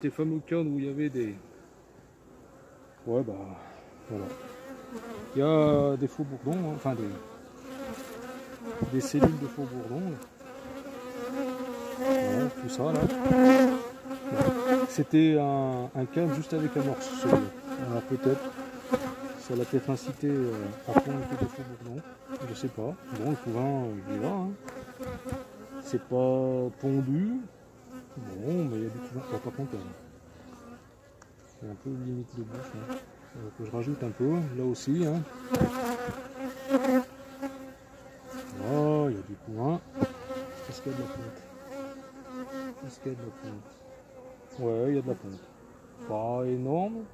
Ces fameux cadres où il y avait des... Ouais bah voilà. Il y a des faux bourdons, hein, enfin des cellules de faux bourdons. Voilà, tout ça là. Bon. C'était un cadre juste avec amorce. Alors peut-être, ça l'a peut-être incité à prendre un peu de faux bourdons. Je sais pas. Bon, le couvain il est là. Hein. C'est pas pondu. Bon, mais il y a du couvain. Oh, par contre, c'est un peu limite de bouche. Hein. Que je rajoute un peu, là aussi. Hein. Oh, il y a du couvain. Est-ce qu'il y a de la ponte? Est-ce qu'il y a de la ponte? Ouais, il y a de la ponte. Pas énorme,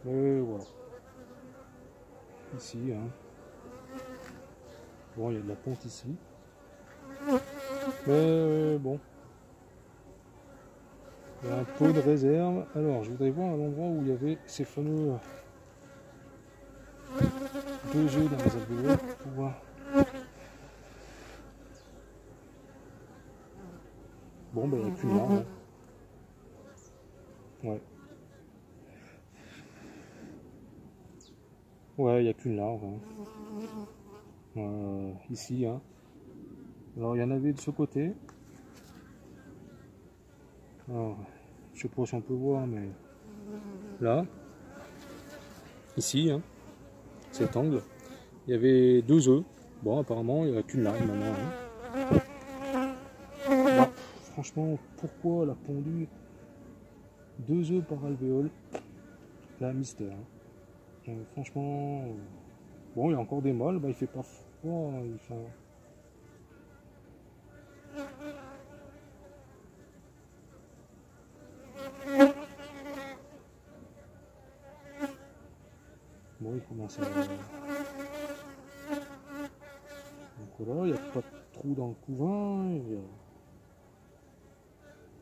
mais voilà. Ici, hein. Bon, il y a de la ponte ici. Mais bon. Il y a un peu de réserve. Alors, je voudrais voir à l'endroit où il y avait ces fameux 2 œufs dans les alvéoles pour voir. Bon, ben, il n'y a qu'une larve. Hein. Ouais. Ouais, il n'y a qu'une larve. Hein. Ici, hein. Alors, il y en avait de ce côté. Alors, je sais pas si on peut voir, mais là, ici, hein, cet angle, il y avait 2 œufs. Bon, apparemment, il n'y a qu'une larve maintenant. Hein. Bon, franchement, pourquoi elle a pondu 2 œufs par alvéole? Là, mystère. Hein. Franchement, bon, il y a encore des mâles, bah, il fait pas froid. Il fait... Bon, il commence à... Donc voilà, il n'y a pas de trou dans le couvain.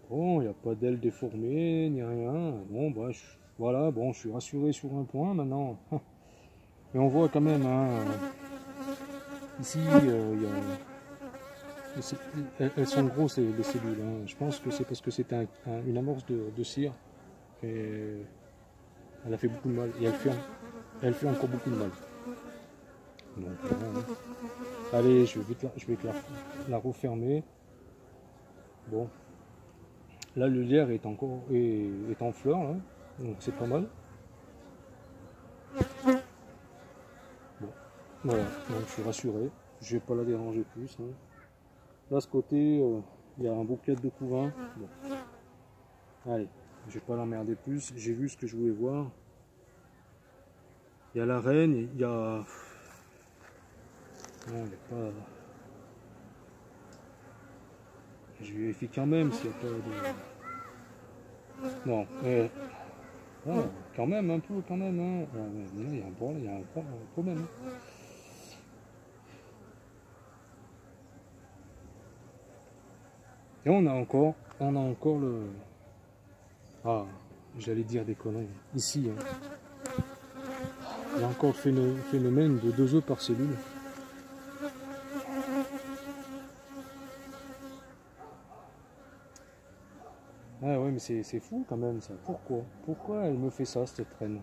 Bon, il n'y a pas d'ailes déformées, ni rien. Bon, bah, voilà, bon, je suis rassuré sur un point maintenant. Mais on voit quand même, hein, ici, elles sont grosses les cellules. Hein. Je pense que c'est parce que c'était une amorce de cire. Et elle a fait beaucoup de mal. Et elle fait encore beaucoup de mal. Donc, voilà, hein. Allez, je vais la refermer. Bon. Là, le lierre est en fleurs, là. Donc c'est pas mal. Bon. Voilà, donc je suis rassuré. Je vais pas la déranger plus. Hein. Là, ce côté, il y a un bouquet de couvain. Bon. Allez, je vais pas l'emmerder plus. J'ai vu ce que je voulais voir. Il y a la reine, il y a... Non, il n'y a pas... Je vérifie quand même s'il n'y a pas de... Non, oh, quand même, un peu, quand même. Hein. Il y a un problème. Hein. Et on a encore le... Ah, j'allais dire des conneries. Ici, hein. Il y a encore le phénomène de 2 œufs par cellule. Ah ouais, mais c'est fou quand même ça. Pourquoi elle me fait ça, cette reine?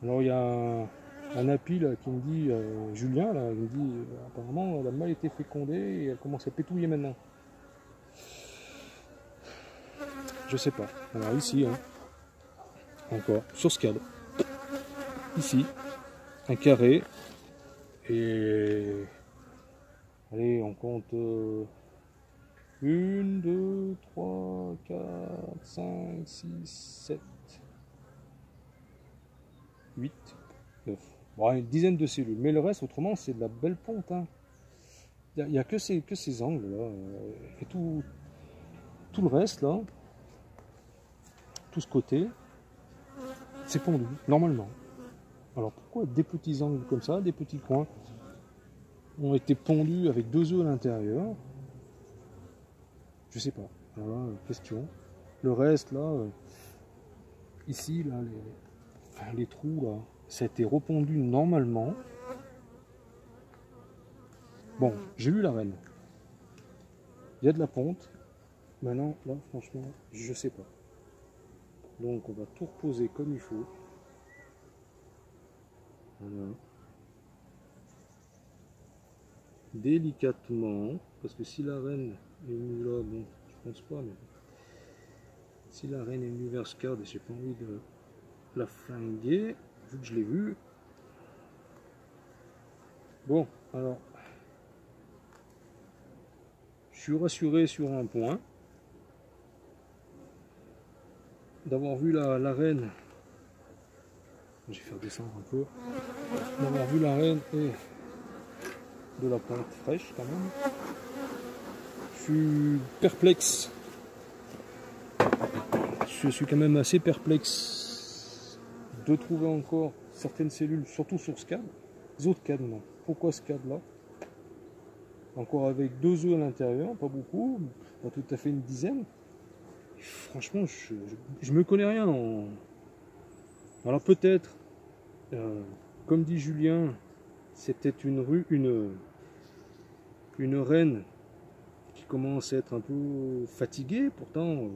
Alors il y a un api là qui me dit, Julien là, il me dit, apparemment elle a mal été fécondée et elle commence à pétouiller maintenant. Je sais pas. Alors ici, hein, encore, sur ce cadre. Ici, un carré. Et... Allez, on compte... 1, 2, 3, 4, 5, 6, 7, 8, 9. Bon, une dizaine de cellules. Mais le reste, autrement, c'est de la belle ponte. Hein. Il n'y a que ces angles-là. Et tout le reste, là, tout ce côté, c'est pondu, normalement. Alors pourquoi des petits angles comme ça, des petits coins, ont été pondus avec 2 œufs à l'intérieur? Je sais pas. Voilà, question. Le reste, là, ici, là, les trous, là, ça a été repondu normalement. Bon, j'ai lu la reine. Il y a de la ponte. Maintenant, là, franchement, je sais pas. Donc, on va tout reposer comme il faut. Voilà. Délicatement, parce que si la reine est venue là, bon, je pense pas, mais si la reine est venue vers ce cadre, j'ai pas envie de la flinguer, vu que je l'ai vue. Bon, alors, je suis rassuré sur un point, d'avoir vu la reine, je vais faire descendre un peu, d'avoir vu la reine et de la pointe fraîche quand même. Je suis perplexe. Je suis quand même assez perplexe de trouver encore certaines cellules, surtout sur ce cadre. Les autres cadres, non. Pourquoi ce cadre-là? Encore avec 2 œufs à l'intérieur, pas beaucoup, pas tout à fait une dizaine. Franchement, je me connais rien. Alors peut-être, comme dit Julien, c'est peut-être une reine qui commence à être un peu fatiguée. Pourtant,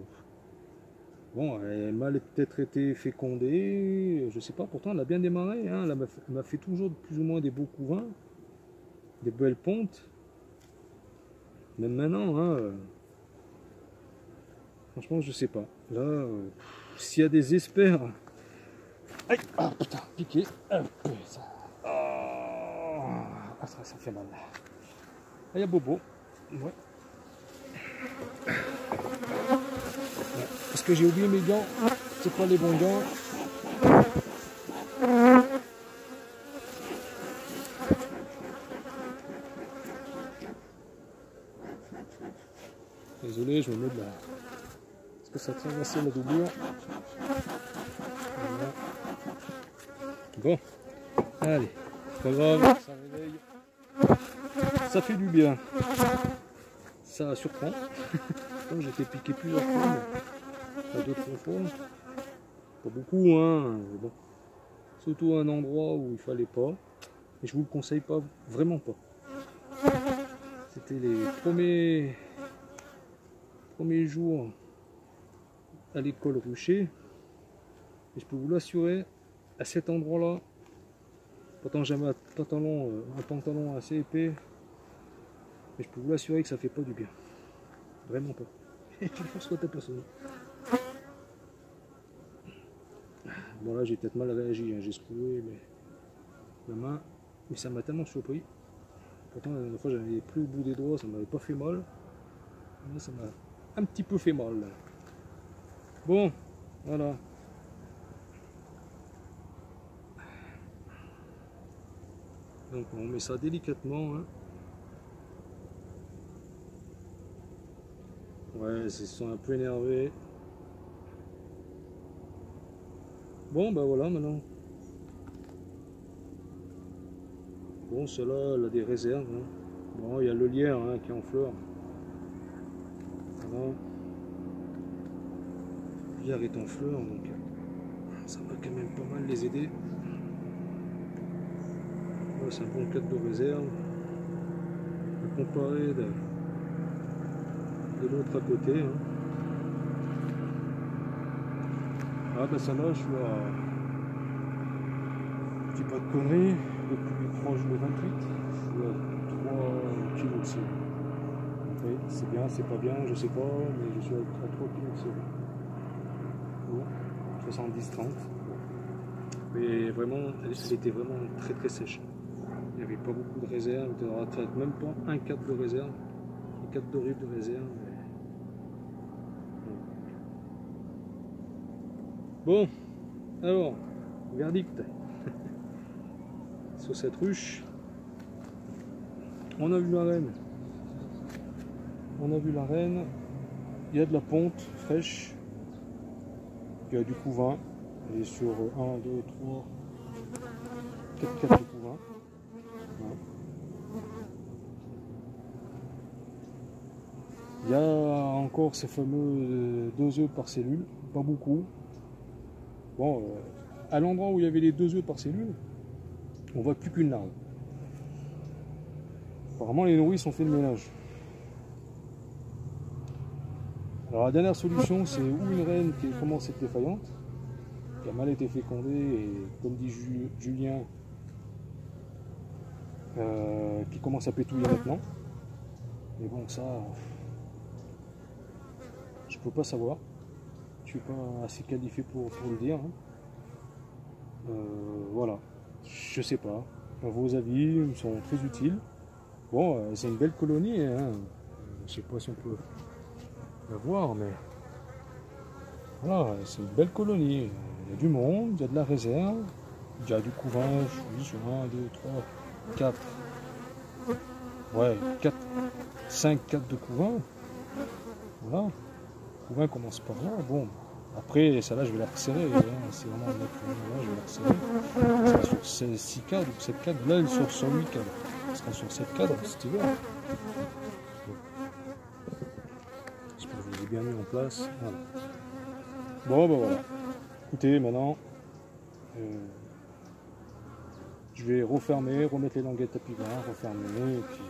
bon, elle m'a peut-être été fécondée, je sais pas. Pourtant, elle a bien démarré. Hein, elle m'a fait toujours plus ou moins des beaux couvains, des belles pontes. Même maintenant, hein, franchement, je sais pas. Là, s'il y a des experts. Aïe, ah putain, piqué. Ah, ça fait mal. Ah, il y a Bobo. Ouais. Parce que j'ai oublié mes gants. C'est pas les bons gants. Désolé, je me mets de la. Parce que ça tient assez la doublure. Voilà. Bon, allez, c'est pas grave, ça réveille. Ça fait du bien. Ça surprend. Comme j'ai été piqué plusieurs fois, mais pas d'autres fois. Pas beaucoup, hein. Bon. Surtout à un endroit où il fallait pas. Et je vous le conseille pas, vraiment pas. C'était les premiers jours à l'école Rucher. Et je peux vous l'assurer, à cet endroit-là, pourtant j'avais un pantalon assez épais, mais je peux vous l'assurer que ça fait pas du bien. Vraiment pas. Et tu penses quoi ta personne? Bon là j'ai peut-être mal réagi, hein. J'ai secoué la main, mais ça m'a tellement surpris. Pourtant la dernière fois j'avais plus au bout des doigts, ça m'avait pas fait mal. Là ça m'a un petit peu fait mal. Bon, voilà. Donc on met ça délicatement. Hein. Ouais, ils se sont un peu énervés. Bon, ben voilà maintenant. Bon, celle-là, elle a des réserves. Hein. Bon, il y a le lierre hein, qui est en fleurs. Voilà. Le lierre est en fleurs, donc ça va quand même pas mal les aider. Là, c'est un bon cadre de réserve. Comparé de l'autre à côté. Hein. Ah ben celle-là, je suis à, je dis pas de conneries, depuis proche de 28, je suis à 3 kg de CO. Oui, c'est bien, c'est pas bien, je sais pas, mais je suis à 3 kg de CO. Bon, 70-30. Mais vraiment, elle était vraiment très très sèche. Il n'y avait pas beaucoup de réserve, il était dans la traite, même pas un cadre de réserve, un cadre de rive de réserve. Bon, alors, verdict sur cette ruche. On a vu la reine. On a vu la reine. Il y a de la ponte fraîche. Il y a du couvain. Et sur 1, 2, 3, 4 de couvain. Voilà. Il y a encore ces fameux 2 œufs par cellule. Pas beaucoup. Bon, à l'endroit où il y avait les 2 œufs par cellule, on voit plus qu'une larve. Apparemment, les nourrices ont fait le ménage. Alors la dernière solution, c'est ou une reine qui commence à être défaillante, qui a mal été fécondée, et comme dit Julien, qui commence à pétouiller maintenant. Mais bon, ça, je peux pas savoir. Je suis pas assez qualifié pour le dire. Hein. Voilà, je sais pas. Vos avis me sont très utiles. Bon, c'est une belle colonie. Hein. Je sais pas si on peut la voir, mais voilà, c'est une belle colonie. Il y a du monde, il y a de la réserve, il y a du courage. Oui, sur 1, 2, 3, 4. Ouais, 4, 5, 4 de couvain. Voilà. Le couvain commence par là. Bon, après, celle-là, je vais la resserrer. Hein. C'est vraiment un mec, là, je vais la resserrer. Ça sera sur 6 cadres ou 7 cadres. Là, elle sort sur 8 cadres. Ça sera sur 7 cadres cet hiver. J'espère que je vous ai bien mis en place. Voilà. Bon, ben voilà. Écoutez, maintenant, je vais refermer, remettre les languettes à pivot, refermer, et puis